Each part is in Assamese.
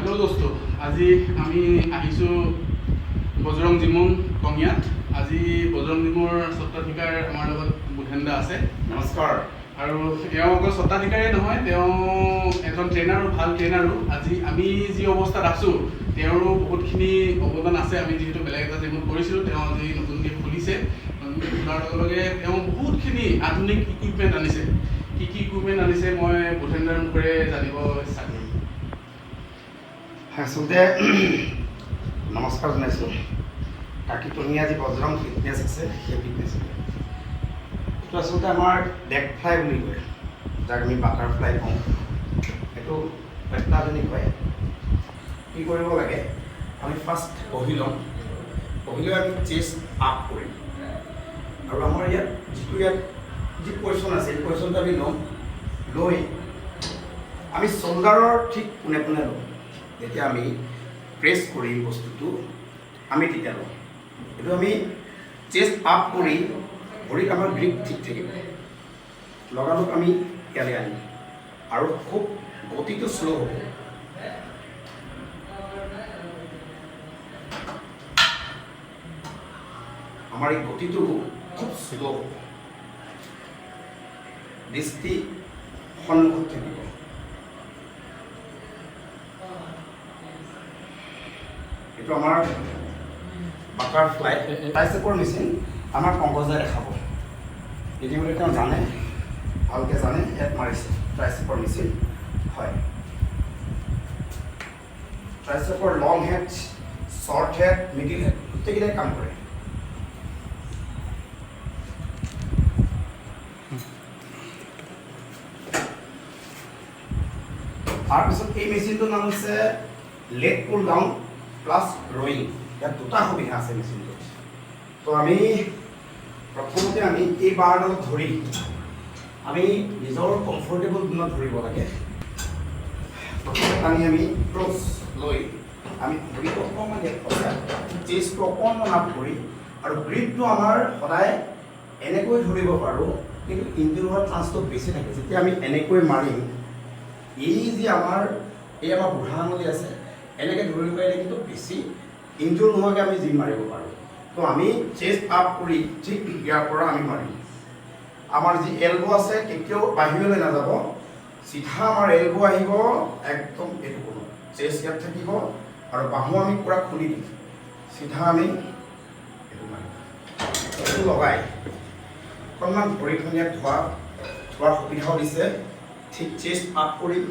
হেল্ল' দোস্ত, আজি আমি আহিছোঁ বজৰং জিমুন কঙিয়াত। আজি বজৰং জিমৰ স্বত্বাধিকাৰ আমাৰ লগত বুধেন দা আছে। নমস্কাৰ। আৰু তেওঁ অকল স্বত্বাধিকাৰেই নহয়, তেওঁ এজন ট্ৰেইনাৰো, ভাল ট্ৰেইনাৰো। আজি আমি যি অৱস্থাত আছোঁ তেওঁৰো বহুতখিনি অৱদান আছে। আমি যিহেতু বেলেগ এটা জিমত কৰিছিলোঁ, তেওঁ আজি নতুনকৈ খুলিছে। নতুনকৈ খোলাৰ লগে লগে তেওঁ বহুতখিনি আধুনিক ইকুইপমেণ্ট আনিছে। কি কি ইকুইপমেণ্ট আনিছে মই বুধেন দাৰ মুখেৰে জানিব ইচ্ছা কৰিম। আচলতে নমস্কাৰ জনাইছোঁ। কাকিটনীয়া যি বজৰং ফিটনেছ আছে, সেই ফিটনেছ এইটো আচলতে আমাৰ ডেক ফ্লাই বুলি কয়, যাক আমি বাটাৰফ্লাই কওঁ। এইটো অত্যাধুনিক হয়। কি কৰিব লাগে, আমি ফাৰ্ষ্ট বহি ল'ম। বহি লৈ আমি চেষ্ট আপ কৰিম। আৰু আমাৰ ইয়াত যি পজিশ্যন আছে, এই পজিশ্যনটো আমি ল'ম। লৈ আমি শোল্ডাৰৰ ঠিক পোনে পোনে ল'ম। যেতিয়া আমি প্ৰেছ কৰিম বস্তুটো, আমি তেতিয়া ল'ম। এইটো আমি চেষ্ট আপ কৰি ভৰিত আমাৰ গ্ৰিপ ঠিক থাকিব। লগালগ আমি ইয়ালৈ আনিম আৰু খুব গতিটো শ্ল' হ'ব। আমাৰ এই গতিটো খুব শ্ল' হ'ব। দৃষ্টি সন্মুখত থাকিব। এইটো আমাৰ বাটাৰফ্লাই ট্ৰাইচেপৰ মেচিন। আমাৰ পংকজে দেখাব। ইতিমধ্যে তেওঁ জানে, ভালকৈ জানে। ইয়াত মাৰিছে ট্ৰাইচেপৰ মেচিন। হয়, ট্ৰাইচেপৰ long head, short head, middle head গোটেইকেইটাই কাম কৰে। তাৰপিছত এই মেচিনটোৰ নাম হৈছে leg pull down plus rowing. ইয়াত দুটা সুবিধা আছে মেচিনটোত। তো আমি প্ৰথমতে আমি এই বাৰডালত ধৰি আমি নিজৰ কমফৰ্টেবল জোনত ধৰিব লাগে। প্ৰথমে টানি আমি ক্লজ লৈ আমি ভৰিটো অকণমান ইয়াত ফচাই, চেষ্টটো অকণমান আপ কৰি, আৰু গ্ৰিপটো আমাৰ সদায় এনেকৈ ধৰিব পাৰোঁ, কিন্তু ইনজুৰি হোৱাৰ চান্সটো বেছি থাকে। যেতিয়া আমি এনেকৈ মাৰিম, এই যি আমাৰ বুঢ়া আঙুলি আছে, এনেকৈ ধৰিব পাৰিলে কিন্তু বেছি ইনজুৰ নোহোৱাকৈ আমি জিম মাৰিব পাৰোঁ। তো আমি চেষ্ট আপ কৰি ঠিক ইয়াৰ পৰা আমি মাৰিম। আমাৰ যি এলব' আছে কেতিয়াও বাহিৰলৈ নাযাব, চিধা আমাৰ এলব' আহিব একদম এইটো কোনো চেষ্ট ইয়াত থাকিব, আৰু বাহু আমি পূৰা খুলি দিম। চিধা আমি এইটো মাৰিম। এইটো লগাই অকণমান ভৰিখন ইয়াত ধোৱাৰ সুবিধাও দিছে। ঠিক চেষ্ট আপ কৰিম,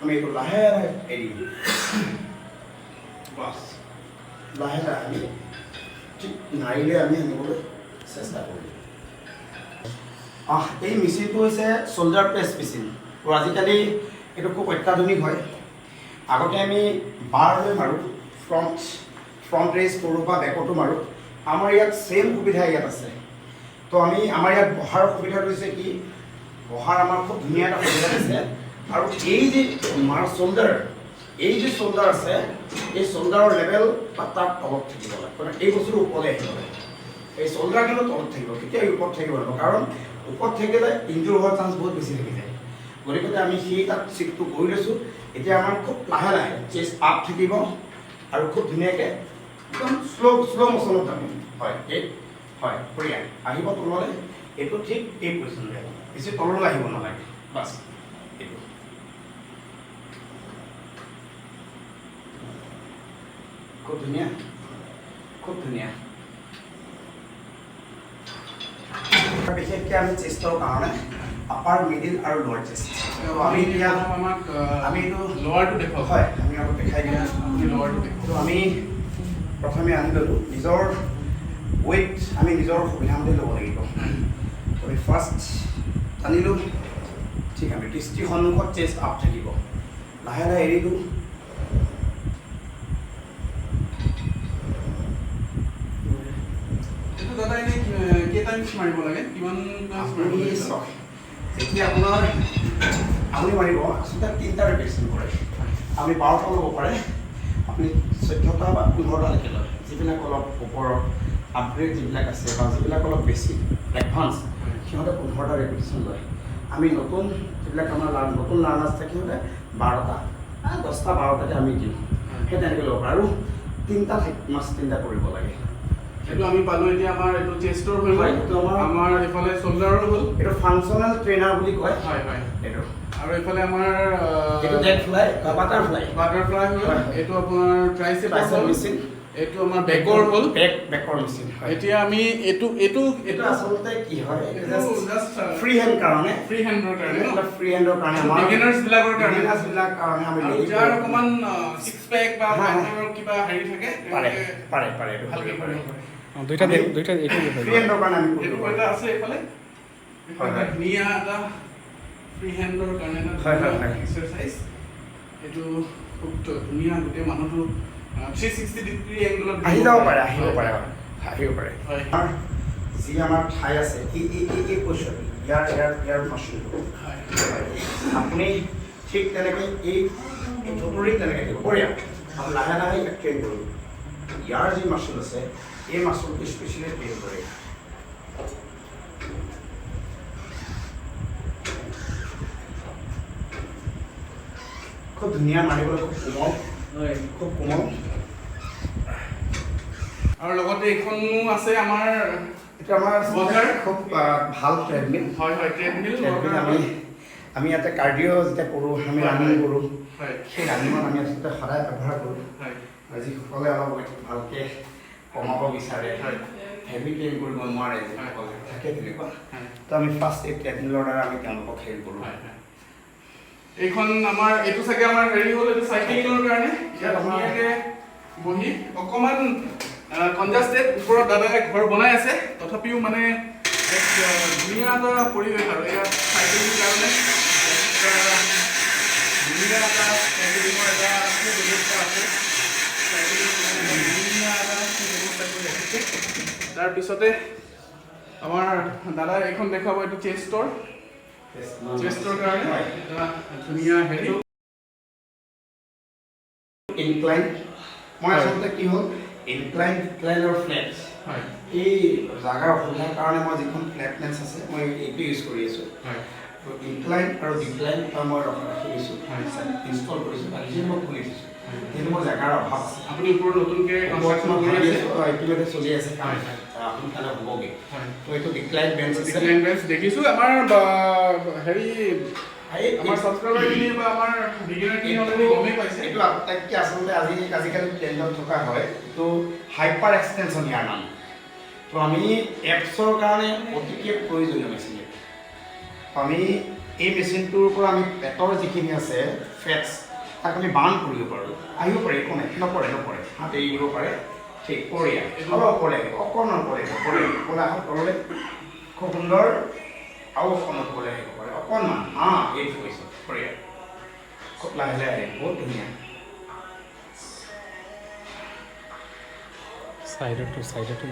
আমি এইটো লাহে লাহে এৰি দিম। বাছ লাহে লাহে আমি ঠিক নাৰিলে আমি আনিবলৈ চেষ্টা কৰিম। এই মেচিনটো হৈছে শ্ব'ল্ডাৰ প্ৰেছ মেচিন। তো আজিকালি এইটো খুব অত্যাধুনিক হয়। আগতে আমি বাৰ লৈ মাৰোঁ, ফ্ৰণ্ট ৰেইজ কৰোঁ বা বেকতো মাৰোঁ। আমাৰ ইয়াত ছেইম সুবিধা ইয়াত আছে। তো আমাৰ ইয়াত বহাৰ সুবিধাটো হৈছে কি, বহাৰ আমাৰ খুব ধুনীয়া এটা সুবিধা আছে। আৰু এই যি আমাৰ এই যি শ্ব'ল্ডাৰ আছে, এই শ্ব'ল্ডাৰৰ লেভেল বা তাৰ তলত থাকিব লাগে। মানে এই বস্তুটো ওপৰলৈ আহিব লাগে। এই শ্ব'ল্ডাৰ কিন্তু তলত থাকিব, কেতিয়াও ওপৰত থাকিব লাগিব। কাৰণ ওপৰত থাকিলে ইনজুৰ হোৱাৰ চান্স বহুত বেছি থাকি যায়। গতিকে আমি সেই তাত চিটটো কৰি লৈছোঁ। এতিয়া আমাৰ খুব লাহে লাহে চেষ্ট আপ থাকিব, আৰু খুব ধুনীয়াকৈ একদম শ্ল' মোশ্যনত আমি হয় বঢ়িয়া আহিব তললৈ। এইটো ঠিক এই পজিশ্যনলৈ আহিব, বেছি তললৈ আহিব নালাগে। বাছ এইটো খুব ধুনীয়া, খুব ধুনীয়া। বিশেষকৈ আমি চেষ্টৰ কাৰণে আপাৰ, মিডিল আৰু লোৱাৰ চেষ্ট। আমি এতিয়া আমি এইটো লোৱাৰটো দেখুৱাওক। হয়, আমি আকৌ দেখাই দিম। আপুনি লোৱাৰটো দেখুৱাওক। তো আমি প্ৰথমে আনি ল'লোঁ। নিজৰ ৱেইট আমি নিজৰ সুবিধামতে ল'ব লাগিব। আমি ফাৰ্ষ্ট টানিলোঁ, ঠিক আমি দৃষ্টি সন্মুখত চেষ্ট আপ থাকিব। লাহে লাহে এৰিলোঁ। এইটো দাদা এনেই কেইটা ইঞ্চ মাৰিব লাগে, কিমান আপুনি যেতিয়া আপোনাৰ আপুনি মাৰিব, আচলতে 3টা ৰেপিটেশ্যন কৰে। আপুনি 12টা ল'ব পাৰে, আপুনি 14টা বা 15টালৈকে লয়। যিবিলাক অলপ ওপৰৰ আপগ্ৰেড যিবিলাক আছে বা যিবিলাক অলপ বেছি এডভান্স, সিহঁতে 15টা ৰেপিটেশ্যন লয়। আমি নতুন যিবিলাক আমাৰ নতুন লাৰ্ণাৰ্ছ থাকে, সিহঁতে 12টা 10 10টা 12টাকে আমি দিওঁ সেই তেনেকৈ ল'ব পাৰোঁ আৰু 3টা মাছ 3টা কৰিব লাগে এইটো আমি পালো এতিয়া আমাৰ এইটো চেষ্টৰ হৈ হয়, গ'ল এইটো আমাৰ এইফালে শোল্ডাৰৰ হ'ল এইটো ফাংচনেল ট্ৰেইনাৰ বুলি কয় হয় হয় এইটো আৰু এইফালে আমাৰ এইটো ডেড ফ্লাই বা বাটাৰফ্লাই বাটাৰফ্লাই হ'ল হয়। এইটো আপোনাৰ ট্ৰাইচেপৰ হ'ল মেচিন এইটো আমাৰ বেকৰ হ'ল বেকৰ মেচিন হয় এতিয়া আমি এইটো এইটো আচলতে কি হয় এইটো জাষ্ট ফ্ৰী হেণ্ড কাৰণে ফ্ৰী হেণ্ডৰ কাৰণে ন ফ্ৰী হেণ্ডৰ কাৰণে আমাৰ বিগিনাৰ্ছ বিলাকৰ কাৰণে বিগিনাৰ্ছ বিলাকৰ কাৰণে আমি আৰু ready যাৰ কৰোঁ। অকমান সিক্স পেক বা হয়, হয়। মাইকৰ কিবা হেৰি থাকে পাৰে তেওঁলোকে পাৰে পাৰে এইটো ভালকে পাৰে কৰিব পাৰে দুইটা এইটো ফ্ৰী হেণ্ডৰ কাৰণে আমি এইটো কৰিব এটা পাৰোঁ আছে এইফালে হয়, হয়। ধুনীয়া এটা ফ্ৰী হেণ্ডৰ কাৰণে এটা হয়, হয়, হয়। এক্সাৰচাইজ এইটো খুব ধুনীয়া গোটেই মানুহটো 360 ডিগ্ৰী এংগলত আহি যাব পাৰে আহিব পাৰে হয় হয় আমাৰ যি আমাৰ ঠাই আছে এই পজিশ্যন ইয়াৰ মাছটো হয় আপুনি ঠিক তেনেকৈ এই থুতুৰি তেনেকৈ দিব বঢ়িয়া আমি লাহে লাহে ইয়াক ট্ৰেইন কৰোঁ ইয়াৰ যি মাছুল আছে এই মাছুলটো স্পেচিয়েলি ট্ৰেইন কৰে খুব ধুনীয়া মাৰিবলৈ খুব কোমল হয় খুব কোমল আৰু লগতে এইখনো আছে আমাৰ এইটো আমাৰ বজাৰ। খুব ভাল ট্ৰেডমিল হয় হয় ট্ৰেডমিল আমি ইয়াতে কাৰ্ডিঅ' যেতিয়া কৰোঁ আমি হয়, ৰানিং হয়। কৰোঁ হয় সেই ৰানিঙত আমি আচলতে সদায় ব্যৱহাৰ কৰোঁ হয় আৰু যিসকলে অলপ ৱেইট ভালকৈ কমাব বিচাৰে হয়। হেভি ট্ৰেইন কৰিব নোৱাৰে যিসকলে থাকে তেনেকুৱা হয় তো আমি ফাৰ্ষ্ট এই ট্ৰেডমিলৰ দ্বাৰা আমি তেওঁলোকক হেৰি কৰোঁ হয় হয় এইখন আমাৰ এইটো চাগে আমাৰ হেৰি হ'ল এইটো চাইক্লিঙৰ কাৰণে ইয়াত ধুনীয়াকে বহি অকমান কনজাষ্টেড ওপৰত দাদাই ঘৰ বনাই আছে তথাপিও মানে এক ধুনীয়া এটা পৰিৱেশ আৰু ইয়াত চাইক্লিঙৰ কাৰণে ধুনীয়া এটা চাইক্লিঙৰ এটা ব্যৱস্থা আছে চাইক্লিং ধুনীয়া এটা ব্যৱস্থা কৰি ৰাখিছে তাৰপিছতে আমাৰ দাদাই এইখন দেখাব এইটো চেষ্টৰ কাৰণে এটা ধুনীয়া হেৰি ইনক্লাইন মই হয়। আচলতে কি হ'ল ইনক্লাইন ডিক্লাইন আৰু ফ্লেটছ হয় এই জাগাৰ অসুবিধাৰ কাৰণে মই যিখন ফ্লেটনেছ আছে মই এইটো ইউজ কৰি আছোঁ হয় ইনক্লাইন আৰু ডিক্লাইন মই ৰাখি দিছোঁ হয়। ইনষ্টল কৰিছোঁ আৰু নিজে মই খুলি দিছোঁ যিহেতু মোৰ জেগাৰ অভাৱ আছে আপুনি ওপৰত নতুনকৈ ওপৰত কনষ্ট্ৰাকশ্যন মই কৰি ভাবি আছে আছোঁ ইতিমধ্যে চলি আছে কাম হয়। সোনকালে হ'বগৈ হয় তো এইটো ডিক্লাইন বেঞ্চ আছে লেংগুৱেজ দেখিছোঁ আমাৰ হেৰি আমাৰ ছাবস্ক্ৰাইবাৰখিনি বা আমাৰ বিগিনাৰখিনি অলৰেডি গমেই পাইছে এইটো আটাইতকৈ আচলতে আজিকালি ট্ৰেণ্ডত থকা হয় এইটো হাইপাৰ এক্সটেনশ্যন ইয়াৰ নাম তো আমি এপছৰ কাৰণে অতিকে প্ৰয়োজনীয় মেচিন আমি এই মেচিনটোৰ পৰা আমি পেটৰ যিখিনি আছে ফেটছ তাক আমি বাৰ্ণ কৰিব পাৰোঁ আহিব পাৰে একো নাই নপৰে হাত এৰি দিব পাৰে ঠিক বঢ়িয়া অলপ পৰে অকণমান পৰে ক'লা হাত তললৈ খুব সুন্দৰ আৰু অকণমান পৰে আহিব পাৰে অকণমান এই কৰিছে বঢ়িয়া খুব লাহে লাহে আহিব বহুত ধুনীয়া চাইডতো চাইডত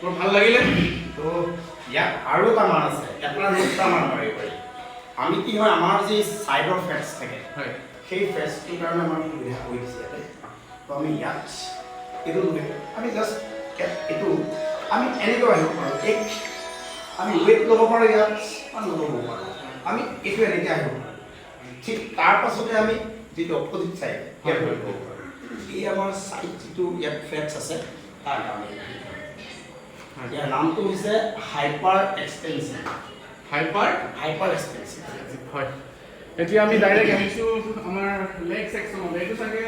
বৰ ভাল লাগিলে তো ইয়াত আৰু এটা মান আছে এটা দুটা মান মাৰিব পাৰি আমি কি হয় আমাৰ যি ছাইডৰ ফেটছ থাকে হয় সেই ফেটছটোৰ কাৰণে আমাৰ সুবিধা কৰি দিছে ইয়াতে তো আমি ইয়াত এইটো আমি জাষ্ট এইটো আমি এনেকৈ আহিব পাৰোঁ আমি ৱেইট ল'ব পাৰোঁ ইয়াত বা নল'ব পাৰোঁ আমি এইটো এনেকৈ আহিব পাৰোঁ ঠিক তাৰ পাছতে আমি যিটো অপজিট ছাইড ইয়াত ল'ব পাৰোঁ এই আমাৰ ছাইড যিটো ইয়াত ফেটছ আছে তাৰ কাৰণে ইয়াৰ নামটো হৈছে হাইপাৰ এক্সটেনশ্যন হাইপাৰ এক্সটেনশ্যন হয় এতিয়া আমি ডাইৰেক্ট আহিছোঁ আমাৰ লেগ ছেকশ্যনত এইটো চাগে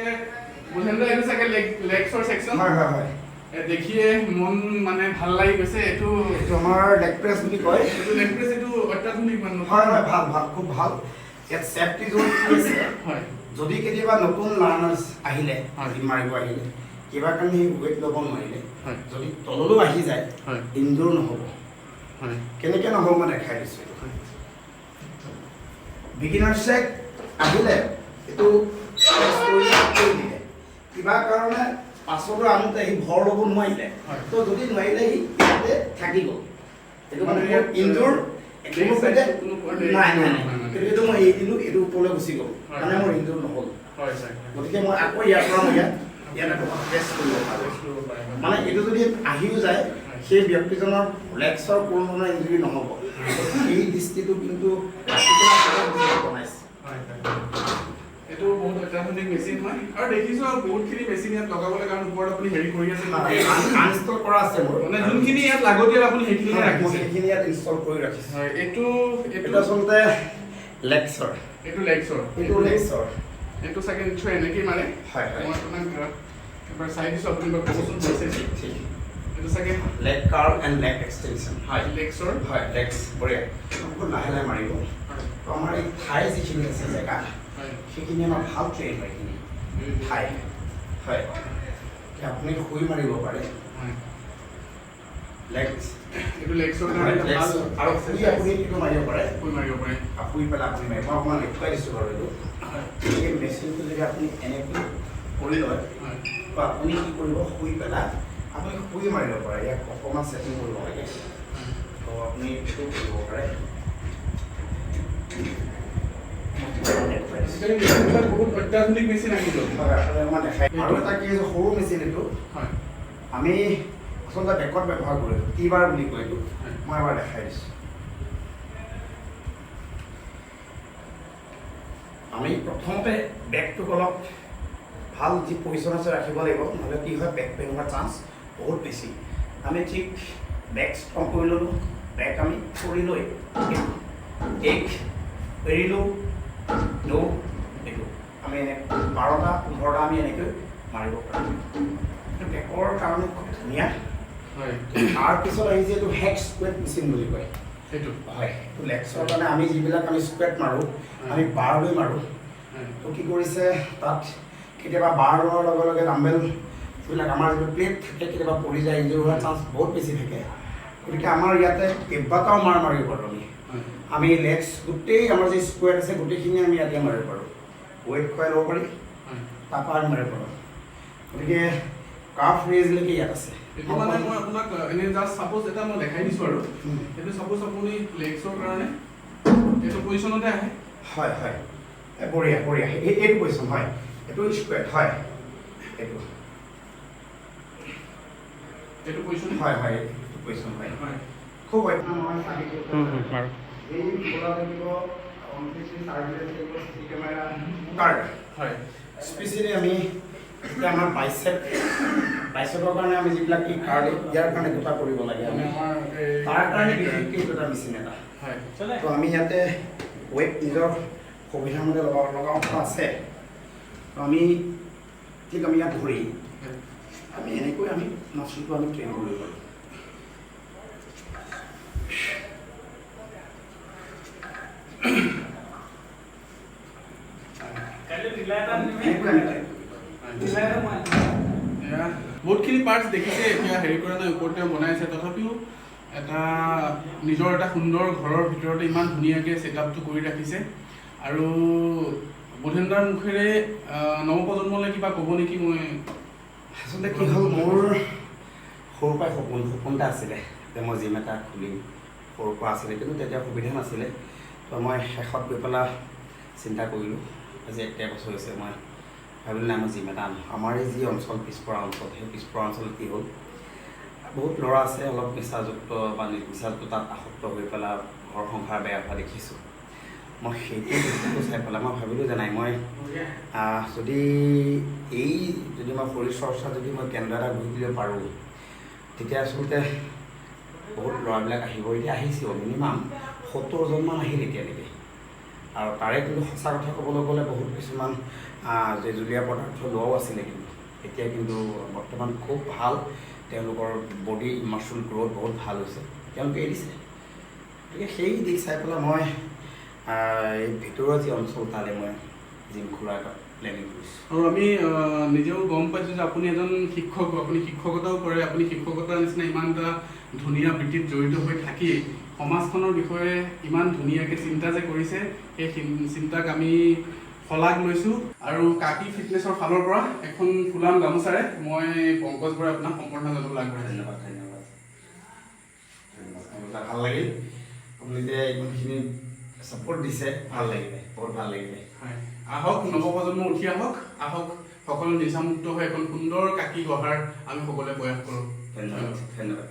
বুধেন্দ্ৰ এইটো চাগে লেগছৰ ছেকশ্যন হয় দেখিয়ে মন মানে ভাল লাগি গৈছে এইটো এইটো আমাৰ লেগ প্ৰেছ বুলি কয় এইটো লেগ প্ৰেছ এইটো অত্যাধুনিক মানে হয় ভাল খুব ভাল ইয়াত চেফটি জোন কি আছে হয় যদি কেতিয়াবা নতুন লাৰ্নাৰ্ছ আহিলে হয়। জিম মাৰিব আহিলে কিবা কাৰণে সেই ৱেইট ল'ব নোৱাৰিলে হয় যদি তললৈ আহি যায় হয় ইনজোৰ নহ'ব হয় কেনেকৈ নহ'ব মই দেখাই দিছোঁ এইটো বিগিনাৰ্ছে আহিলে এইটো কৰি দিলে কিবা কাৰণে পাছলৈ আনোতে সি ভৰ ল'ব নোৱাৰিলে হয়। তো যদি নোৱাৰিলে সি ইয়াতে থাকি গ'ল এইটো মানে ইনজোৰ কোনো নাই এইটো মই এৰি দিলোঁ এইটো ওপৰলৈ গুচি গ'ল হয়। মানে মোৰ ইনজোৰ নহ'ল হয় ছাৰ গতিকে মই আকৌ ইয়াৰ পৰা মই ইয়াত আকৌ টেষ্ট কৰিব পাৰোঁ মানে এইটো যদি আহিও যায় সেই ব্যক্তিজনৰ লেগছৰ কোনো ধৰণৰ ইঞ্জুৰি নহ'ব। এই দৃষ্টিটো কিন্তু বনাইছে। এইটো বহুত অত্যাধুনিক মেচিন হয় আৰু দেখিছোঁ বহুতখিনি মেচিন ইয়াত লগাবলৈ কাৰণ ওপৰত আপুনি হেৰি কৰি আছে আনইনষ্টল কৰা আছে মোৰ, মানে যোনখিনি ইয়াত লাগতিয়াল আপুনি সেইখিনি ৰাখিছে। সেইখিনি ইয়াত ইনষ্টল কৰি ৰাখিছে। হয়, এইটো আচলতে লেগছৰ, এইটো লেগছৰ, এইটো চাগে নিশ্চয় এনেকেই মাৰে। হয় মই আপোনাক এবাৰ চাই দিছোঁ, আপুনি এবাৰ ক'বচোন হৈছে এইটো চাগে leg curve and leg extension. হয়, লেগছৰ। হয়, লেগছ বঢ়িয়া। বহুত লাহে লাহে মাৰিব। তো আমাৰ এই ঠাই যিখিনি আছে জেগা, সেইখিনি আমাৰ ভাল ট্ৰেইন হয়। এইখিনি ঠাই হয়, আপুনি শুই মাৰিব পাৰে। লেগছ, এইটো লেগছৰ আৰু শুই আপুনি এইটো মাৰিব পাৰে। শুই মাৰিব পাৰে। শুই পেলাই আপুনি মাৰিব। মই অকণমান দেখুৱাই দিছোঁ বাৰু এইটো। এই মেচিনটো যদি আপুনি এনেকৈ কৰি লয়, তো আপুনি কি কৰিব, শুই পেলাই আপুনি শুই মাৰিব পাৰে। ইয়াক অকণমান ছেটিং কৰিব লাগে। তো আপুনি এইটো কৰিব পাৰে। বহুত অত্যাধুনিক মেচিন আহিব। আৰু এটা কি হৈছে, সৰু মেচিন এইটো। আমি আচলতে বেকত ব্যৱহাৰ কৰোঁ, টি-বাৰ বুলি কয় এইটো। মই এবাৰ দেখাই দিছোঁ। আমি প্ৰথমতে বেকটোক অলপ ভাল যি পজিশ্যন আছে ৰাখিব লাগিব, নহ'লে কি হয় বেক পেইন হোৱাৰ চান্স বহুত বেছি। আমি ঠিক বেক ষ্ট্ৰং কৰি ল'লোঁ, বেক আমি কৰি লৈ এক এৰিলোঁ, দৌ এইটো আমি এনে 12টা 15টা আমি এনেকৈ মাৰিব পাৰিম। এইটো বেকৰ কাৰণে খুব ধুনীয়া। তাৰপিছত আহিছে এইটো হেড স্কুৱেট মেচিন বুলি কয়। সেইটো হয়, এইটো লেগছৰ কাৰণে আমি যিবিলাক আমি স্কুৱেট মাৰোঁ, আমি বাৰ লৈ মাৰোঁ। তো কি কৰিছে, তাত কেতিয়াবা বাৰ লোৱাৰ লগে লগে ডাম্বেল যিবিলাক আমাৰ যিটো প্লেট থাকে কেতিয়াবা পৰি যায়, ইঞ্জুৰি হোৱাৰ চান্স বহুত বেছি থাকে। গতিকে আমাৰ ইয়াতে কেইবাটাও মাৰ মাৰিব পাৰোঁ। আমি লেগছ গোটেই আমাৰ যি স্কুৱেট আছে গোটেইখিনি আমি ইয়াতে মাৰিব পাৰোঁ। ৱেইট খুৱাই ল'ব পাৰি, তাৰপৰা আমি মাৰিব পাৰোঁ। গতিকে কাফ ৰেজলৈকে ইয়াত আছে। এইটো মানে মই আপোনাক এনে জাষ্ট ছাপ'জ এটা মই দেখাই দিছোঁ আৰু এইটো ছাপ'জ আপুনি লেগছৰ কাৰণে এইটো পজিশ্যনতে আহে। হয় হয়, বঢ়িয়া বঢ়িয়া। এইটো পজিশ্যন হয়, এইটো স্কুৱেট হয়, এইটো এইটো পজিশ্যন হয় হয়, এইটো পজিশ্যন হয়। খুব বাৰু এই খোলা থাকিব, কেমেৰা কাৰ্ড হয়। স্পেচিয়েলি আমি এতিয়া আমাৰ বাইচেপৰ কাৰণে আমি যিবিলাক এই কাৰ্ড ইয়াৰ কাৰণে দুটা কৰিব লাগে, আমি তাৰ কাৰণে বিশেষকৈ দুটা মেচিন এটা। তো আমি ইয়াতে ৱেট নিজৰ সুবিধামতে লগাব পৰা আছে। তো আমি ঠিক আমি ইয়াত ধৰি আমি এনেকৈ আমি মাছটো আমি ট্ৰেইন কৰিব পাৰোঁ। বহুতখিনি পাৰ্টছ দেখিছে, এতিয়া হেৰি কৰা নাই, ওপৰতে বনাইছে, তথাপিও এটা নিজৰ এটা সুন্দৰ ঘৰৰ ভিতৰতে ইমান ধুনীয়াকৈ ছেটআপটো কৰি ৰাখিছে। আৰু বুধেন্দ্ৰাৰ মুখেৰে নৱপ্ৰজন্মলৈ কিবা ক'ব নেকি? মই আচলতে কি হ'ল, মোৰ সৰুৰ পৰাই সপোন এটা আছিলে যে মই জিম এটা খুলিম। সৰুৰ পৰা আছিলে, কিন্তু তেতিয়া সুবিধা নাছিলে। তো মই শেষত গৈ পেলাই চিন্তা কৰিলোঁ, আজি 1 বছৰ হৈছে, মই ভাবিলোঁ নাই মই জিম এটা আনো। আমাৰ এই যি অঞ্চল পিছপৰা অঞ্চল, সেই পিছপৰা অঞ্চলত কি হ'ল, বহুত ল'ৰা আছে অলপ নিচাযুক্ত বা নিচাযুক্ত তাত আসক্ত হৈ পেলাই ঘৰ সংসাৰ বেয়া হোৱা দেখিছোঁ। মই সেইটো বস্তুটো চাই পেলাই মই ভাবিলোঁ যে নাই, মই যদি মই শৰীৰ চৰ্চা যদি মই কেন্দ্ৰ এটা গঢ়ি দিব পাৰোঁ, তেতিয়া আচলতে বহুত ল'ৰাবিলাক আহিব। এতিয়া আহিছিল মিনিমাম 70জনমান আহিল এতিয়ালৈকে। আৰু তাৰে কিন্তু সঁচা কথা ক'বলৈ গ'লে বহুত কিছুমান যে জুলীয়া পদাৰ্থ লোৱাও আছিলে, কিন্তু এতিয়া কিন্তু বৰ্তমান খুব ভাল, তেওঁলোকৰ বডি মাছল গ্ৰ'থ বহুত ভাল হৈছে, তেওঁলোকে এৰিছে। গতিকে সেই দিশ চাই পেলাই মই এই ভিতৰুৱা যি অঞ্চল তালৈ মই জিম খোলাৰ এটা প্লেনিং কৰিছোঁ। আৰু আমি নিজেও গম পাইছোঁ যে আপুনি এজন শিক্ষক, আপুনি শিক্ষকতাও কৰে। আপুনি শিক্ষকতাৰ নিচিনা ইমান এটা ধুনীয়া বৃত্তিত জড়িত হৈ থাকি সমাজখনৰ বিষয়ে ইমান ধুনীয়াকৈ চিন্তা যে কৰিছে, সেই চিন্তাক আমি শলাগ লৈছোঁ। আৰু কাকি ফিটনেছৰ ফালৰ পৰা এখন ফুলাম গামোচাৰে মই পংকজ বৰাই আপোনাক সম্বৰ্ধনা জনাবলৈ আগবঢ়াইছোঁ। ধন্যবাদ ধন্যবাদ ধন্যবাদ, ভাল লাগিল। আপুনি যে ইমানখিনি ছাপোৰ্ট দিছে, ভাল লাগিলে, বহুত ভাল লাগিলে। হয়, আহক নৱপ্ৰজন্ম উঠি আহক সকলো নিচামুক্ত হৈ এখন সুন্দৰ কাকি গঢ়াৰ আমি সকলোৱে প্ৰয়াস কৰোঁ। ধন্যবাদ ধন্যবাদ।